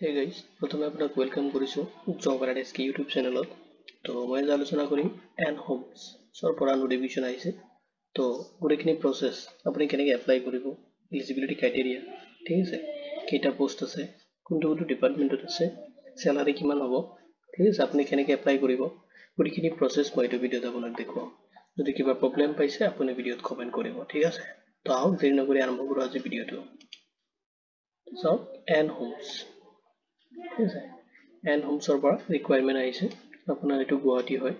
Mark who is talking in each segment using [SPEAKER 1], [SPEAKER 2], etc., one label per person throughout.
[SPEAKER 1] Hey guys, প্ৰথমে আপোনাক welcome কৰিছো জব এডেস্ক ইউটিউব চেনেলত। তো মই আজি আলোচনা কৰিম এন হোমছৰ পৰা নোটিফিকেশ্যন আহিছে। তো গোটেইখিনি প্ৰচেছ আপুনি কেনেকৈ এপ্লাই কৰিব, এলিজিবিলিটি ক্ৰাইটেৰিয়া, ঠিক আছে, কেইটা পোষ্ট আছে, কোনটো কোনটো ডিপাৰ্টমেণ্টত আছে, চেলাৰী কিমান হ'ব, ঠিক আছে, আপুনি কেনেকৈ এপ্লাই কৰিব, গোটেইখিনি প্ৰচেছ মই এইটো ভিডিঅ'ত আপোনাক দেখুৱাম। যদি কিবা প্ৰব্লেম পাইছে আপুনি ভিডিঅ'ত কমেণ্ট কৰিব, ঠিক আছে। তো আহক দেৰি নকৰি আৰম্ভ কৰোঁ আজি ভিডিঅ'টো। চাওক এন হোমছ, ঠিক আছে, এন হোমছৰ পৰা ৰিকুৱাৰমেণ্ট আহিছে। আপোনাৰ এইটো গুৱাহাটী হয়,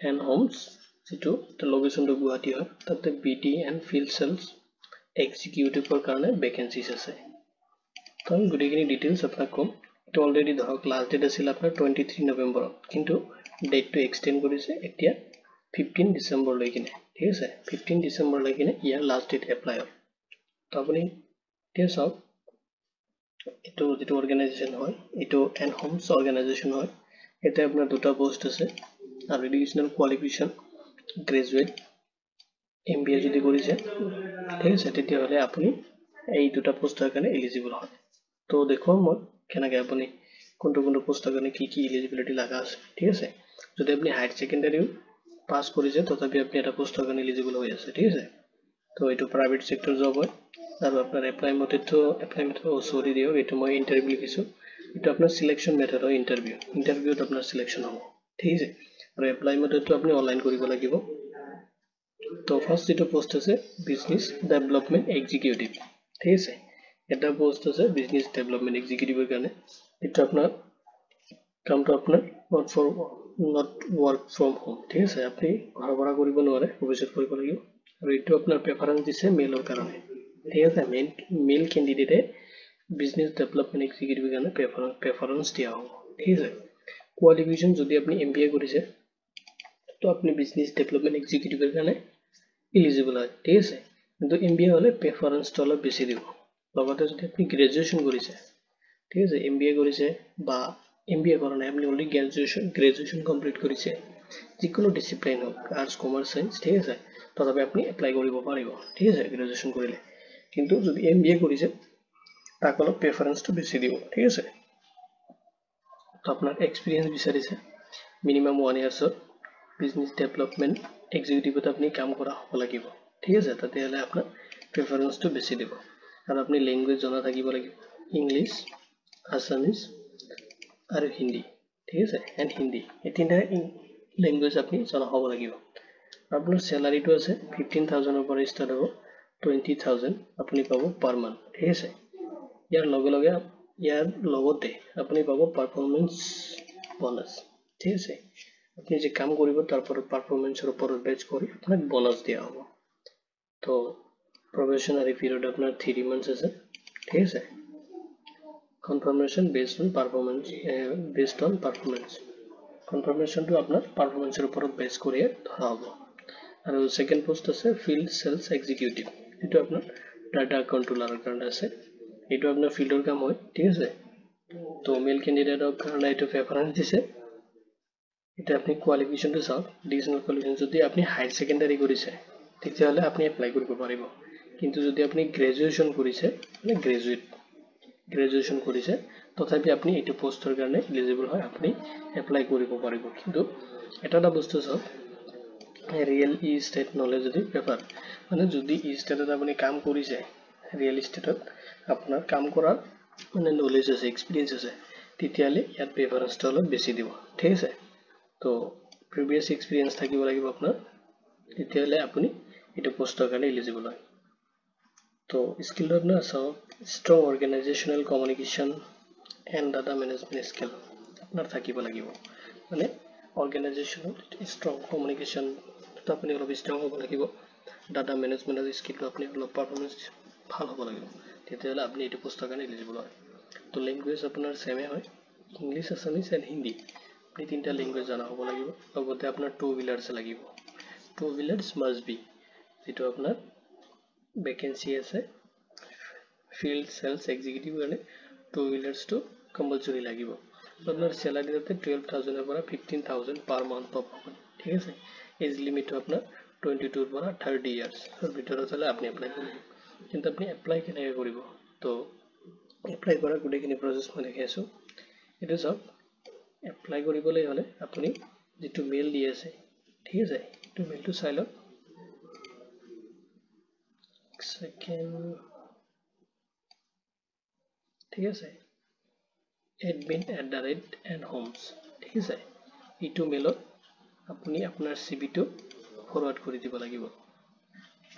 [SPEAKER 1] এন হোমছ যিটো লোকেশ্যনটো গুৱাহাটী হয়, তাতে BD এণ্ড ফিল্ড চেলছ এক্সিকিউটিভৰ কাৰণে ভেকেঞ্চিজ আছে। তো আমি গোটেইখিনি ডিটেইলছ আপোনাক ক'ম। এইটো অলৰেডি ধৰক লাষ্ট ডেট আছিল আপোনাৰ 23 নৱেম্বৰত, কিন্তু ডেটটো এক্সটেণ্ড কৰিছে এতিয়া 15 ডিচেম্বৰলৈ কিনে, ঠিক আছে, 15 ডিচেম্বৰলৈ কিনে ইয়াৰ লাষ্ট ডেট এপ্লাই হয়। তো আপুনি এতিয়া চাওক, এইটো যিটো অৰ্গেনাইজেশ্যন হয়, এইটো এন হোমছ অৰ্গেনাইজেশ্যন হয়। ইয়াতে আপোনাৰ দুটা পোষ্ট আছে আৰু এডুকেশ্যনেল কোৱালিফিকেশ্যন গ্ৰেজুৱেট MBA যদি কৰিছে, ঠিক আছে, তেতিয়াহ'লে আপুনি এই দুটা পোষ্টৰ কাৰণে এলিজিবল হয়। তো দেখুৱাম মই কেনেকৈ আপুনি কোনটো কোনটো পোষ্টৰ কাৰণে কি কি এলিজিবিলিটি লগা আছে, ঠিক আছে। যদি আপুনি হায়াৰ ছেকেণ্ডাৰীও পাছ কৰিছে তথাপি আপুনি এটা পোষ্টৰ কাৰণে এলিজিবল হৈ আছে, ঠিক আছে। তো এইটো প্ৰাইভেট চেক্টৰ জব হয় আৰু আপোনাৰ এপ্লাই মেথড চৰি দিয়ক, এইটো মই ইণ্টাৰভিউ লিখিছোঁ। এইটো আপোনাৰ চিলেকশ্যন মেথড হয়, ইণ্টাৰভিউত আপোনাৰ চিলেকশ্যন হ'ব, ঠিক আছে। আৰু এপ্লাই মেথডটো আপুনি অনলাইন কৰিব লাগিব। তো ফাৰ্ষ্ট যিটো পোষ্ট আছে বিজনেছ ডেভেলপমেণ্ট এক্সিকিউটিভ, ঠিক আছে, এটা পোষ্ট আছে বিজনেছ ডেভেলপমেণ্ট এক্সিকিউটিভৰ কাৰণে। এইটো আপোনাৰ কামটো আপোনাৰ নট ৱৰ্ক ফ্ৰম হোম, ঠিক আছে, আপুনি ঘৰৰ পৰা কৰিব নোৱাৰে, অফিচত কৰিব লাগিব। আৰু এইটো আপোনাৰ প্ৰেফাৰেঞ্চ দিছে মেইলৰ কাৰণে, ঠিক আছে, মেইল কেণ্ডিডেটে বিজনেছ ডেভেলপমেণ্ট এক্সিকিউটিভৰ কাৰণে প্ৰেফাৰেঞ্চ দিয়া হ'ব, ঠিক আছে। কোৱালিফিকেশ্যন যদি আপুনি MBA কৰিছে তো আপুনি বিজনেছ ডেভেলপমেণ্ট এক্সিকিউটিভৰ কাৰণে এলিজিবল হয়, ঠিক আছে। কিন্তু MBA হ'লে প্ৰেফাৰেঞ্চটো অলপ বেছি দিব। লগতে যদি আপুনি গ্ৰেজুৱেশ্যন কৰিছে, ঠিক আছে, MBA কৰিছে বা MBA কৰা নাই, আপুনি অলৰেডি গ্ৰেজুৱেশ্যন কমপ্লিট কৰিছে, যিকোনো ডিচিপ্লিন হওক, আৰ্টছ কমাৰ্চ চাইন্স, ঠিক আছে, তথাপি আপুনি এপ্লাই কৰিব পাৰিব, ঠিক আছে, গ্ৰেজুৱেশ্যন কৰিলে। কিন্তু যদি MBA কৰিছে তাক অলপ প্ৰেফাৰেঞ্চটো বেছি দিব, ঠিক আছে। তো আপোনাক এক্সপিৰিয়েঞ্চ বিচাৰিছে মিনিমাম 1 ইয়াৰ্ছৰ বিজনেছ ডেভেলপমেণ্ট এক্সিকিউটিভত আপুনি কাম কৰা হ'ব লাগিব, ঠিক আছে, তেতিয়াহ'লে আপোনাক প্ৰেফাৰেঞ্চটো বেছি দিব। আৰু আপুনি লেংগুৱেজ জনা থাকিব লাগিব, ইংলিছ, আছামিজ আৰু হিন্দী, ঠিক আছে, এণ্ড হিন্দী, এই তিনিটা লেংগুৱেজ আপুনি জনা হ'ব লাগিব। আপোনাৰ চেলাৰীটো আছে 15,000ৰ পৰা ষ্টাৰ্ট হ'ব 20,000 আপুনি পাব পাৰ মান্থ, ঠিক আছে। ইয়াৰ লগতে আপুনি পাব পাৰফৰ্মেঞ্চ বনাছ, ঠিক আছে। আপুনি যে কাম কৰিব তাৰ পৰা পাৰফৰ্মেঞ্চৰ ওপৰত বেছ কৰি আপোনাক বনাছ দিয়া হ'ব। তো প্ৰবেশ্যনাৰী পিৰিয়ড আপোনাৰ 3 months আছে, ঠিক আছে। কনফাৰ্মেশ্যন বেছড অন পাৰফৰ্মেঞ্চ, কনফাৰ্মেশ্যনটো আপোনাৰ পাৰফৰ্মেঞ্চৰ ওপৰত বেছ কৰিয়ে ধৰা হ'ব। আৰু ছেকেণ্ড পোষ্ট আছে ফিল্ড চেলছ এক্সিকিউটিভ, এইটো আপোনাৰ ডাটা কণ্ট্ৰলাৰৰ কাৰণে আছে। এইটো আপোনাৰ ফিল্ডৰ কাম হয়, ঠিক আছে। তো মেল কেণ্ডিডেটৰ কাৰণে এইটো প্ৰেফাৰেঞ্চ দিছে। এতিয়া আপুনি কোৱালিফিকেশ্যনটো চাওক, এডিশ্যনেল কোৱালিফিকেশ্যন যদি আপুনি হায়াৰ ছেকেণ্ডাৰী কৰিছে তেতিয়াহ'লে আপুনি এপ্লাই কৰিব পাৰিব। কিন্তু যদি আপুনি গ্ৰেজুৱেশ্যন কৰিছে, মানে গ্ৰেজুৱেশ্যন কৰিছে তথাপি আপুনি এইটো পোষ্টৰ কাৰণে এলিজিবল হয়, আপুনি এপ্লাই কৰিব পাৰিব। কিন্তু এটা বস্তু চাওক, ৰিয়েল ইষ্টেট নলেজ যদি পেপাৰ, মানে যদি ইষ্টেটত আপুনি কাম কৰিছে, ৰিয়েল ইষ্টেটত আপোনাৰ কাম কৰাৰ মানে নলেজ আছে, এক্সপিৰিয়েঞ্চ আছে, তেতিয়াহ'লে ইয়াত প্ৰেফাৰেঞ্চটো অলপ বেছি দিব, ঠিক আছে। তো প্ৰিভিয়াছ এক্সপিৰিয়েঞ্চ থাকিব লাগিব আপোনাৰ, তেতিয়াহ'লে আপুনি এইটো পোষ্টৰ কাৰণে এলিজিবল হয়। তো স্কিলটো আপোনাৰ চাওক, strong organisational communication and data management skill আপোনাৰ থাকিব লাগিব। মানে অৰ্গেনাইজেশ্যনত ষ্ট্ৰং কমিউনিকেশ্যনটো আপুনি অলপ ষ্ট্ৰং হ'ব লাগিব, ডাটা মেনেজমেণ্টৰ স্কিলটো আপুনি অলপ পাৰফৰ্মেঞ্চ ভাল হ'ব লাগিব, তেতিয়াহ'লে আপুনি এইটো পোষ্টৰ কাৰণে এলিজিবল হয়। তো লেংগুৱেজ আপোনাৰ ছেমে হয়, ইংলিছ, আছামিজ এণ্ড হিন্দী, আপুনি তিনিটা লেংগুৱেজ জনা হ'ব লাগিব। লগতে আপোনাৰ 2 wheelers লাগিব, 2 wheelers মাষ্ট বি, যিটো আপোনাৰ ভেকেঞ্চি আছে ফিল্ড চেলছ এক্সিকিউটিভ কাৰণে 2 wheelersটো কম্পালচৰি লাগিব। আপোনাৰ চেলাৰী তাতে 12,000ৰ পৰা 15,000 পাৰ মান্থ পাব, ঠিক আছে। এজ লিমিটটো আপোনাৰ 22ৰ পৰা 30 ইয়াৰ্ছৰ ভিতৰত হ'লে আপুনি এপ্লাই কৰিব। কিন্তু আপুনি এপ্লাই কেনেকৈ কৰিব, তো এপ্লাই কৰা গোটেইখিনি প্ৰচেছ মই দেখাই আছোঁ। এইটো চাওক, এপ্লাই কৰিবলৈ হ'লে আপুনি যিটো মেইল দি আছে, ঠিক আছে, এইটো মেইলটো চাই লওক। সেকেন্ড, ঠিক আছে, admin@nhomes, ঠিক আছে, এইটো মেইলত আপুনি আপোনাৰ চিভিটো ফৰৱাৰ্ড কৰি দিব লাগিব,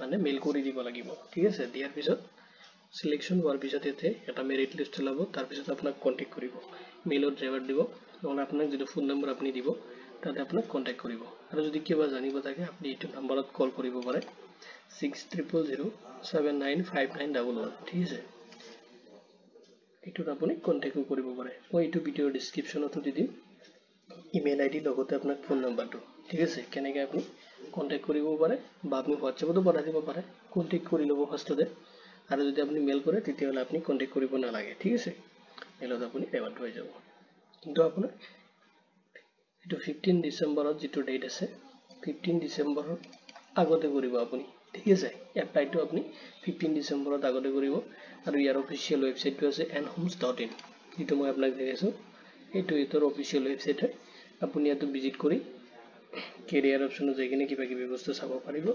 [SPEAKER 1] মানে মেইল কৰি দিব লাগিব, ঠিক আছে। দিয়াৰ পিছত সিলেকশ্যন হোৱাৰ পিছত ইয়াতে এটা মেৰিট লিষ্ট ওলাব, তাৰপিছত আপোনাক কণ্টেক্ট কৰিব, মেইলত ড্ৰাইভাৰ দিব, নহ'লে আপোনাক যিটো ফোন নম্বৰ আপুনি দিব তাতে আপোনাক কণ্টেক্ট কৰিব। আৰু যদি কিবা জানিব থাকে আপুনি এইটো নম্বৰত কল কৰিব পাৰে, 6000795911, ঠিক আছে। এইটোত আপুনি কণ্টেক্টো কৰিব পাৰে। মই এইটো ভিডিঅ'ৰ ডিছক্ৰিপশ্যনতো দি দিম, ইমেইল আইডি লগতে আপোনাক ফোন নম্বৰটো, ঠিক আছে। কেনেকৈ আপুনি কণ্টেক্ট কৰিব পাৰে বা আপুনি হোৱাটছএপতো পঠাই দিব পাৰে, কণ্টেক্ট কৰি ল'ব ফাৰ্ষ্টতে। আৰু যদি আপুনি মেইল কৰে তেতিয়াহ'লে আপুনি কণ্টেক্ট কৰিব নালাগে, ঠিক আছে, মেইলত আপুনি পেমেণ্ট হৈ যাব। কিন্তু আপোনাৰ এইটো 15 ডিচেম্বৰত যিটো ডেট আছে, 15 ডিচেম্বৰৰ আগতে কৰিব আপুনি, ঠিক আছে। এপ্লাইটো আপুনি 15 ডিচেম্বৰত আগতে কৰিব। আৰু ইয়াৰ অফিচিয়েল ৱেবছাইটটো আছে nhomes.in, যিটো মই আপোনাক দেখাইছোঁ, এইটো ইহঁতৰ অফিচিয়েল ৱেবছাইট হয়। আপুনি ইয়াতে ভিজিট কৰি কেৰিয়াৰ অপশ্যনত যাই কিনে কিবা কিবি বস্তু চাব পাৰিব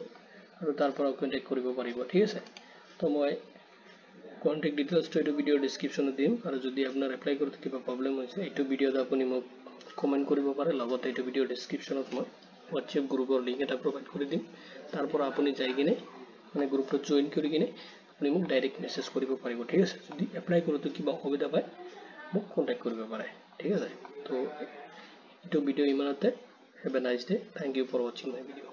[SPEAKER 1] আৰু তাৰ পৰা কণ্টেক্ট কৰিব পাৰিব, ঠিক আছে। তো মই কণ্টেক্ট ডিটেইলছটো এইটো ভিডিঅ'ৰ ডিছক্ৰিপশ্যনত দিম। আৰু যদি আপোনাৰ এপ্লাই কৰোঁতে কিবা প্ৰব্লেম হৈছে, এইটো ভিডিঅ'ত আপুনি মোক কমেণ্ট কৰিব পাৰে, লগতে এইটো ভিডিঅ'ৰ ডিছক্ৰিপশ্যনত মই হোৱাটছএপ গ্ৰুপৰ লিংক এটা প্ৰভাইড কৰি দিম। তাৰ পৰা আপুনি যাই কিনে মানে গ্ৰুপটোত জইন কৰি কিনে আপুনি মোক ডাইৰেক্ট মেছেজ কৰিব পাৰিব, ঠিক আছে। যদি এপ্লাই কৰোঁতে কিবা অসুবিধা পায় মোক কণ্টেক্ট কৰিব পাৰে, ঠিক আছে। তো এইটো ভিডিঅ' ইমানতে। Have a nice day, thank you for ৱাচিং মাই ভিডিঅ'।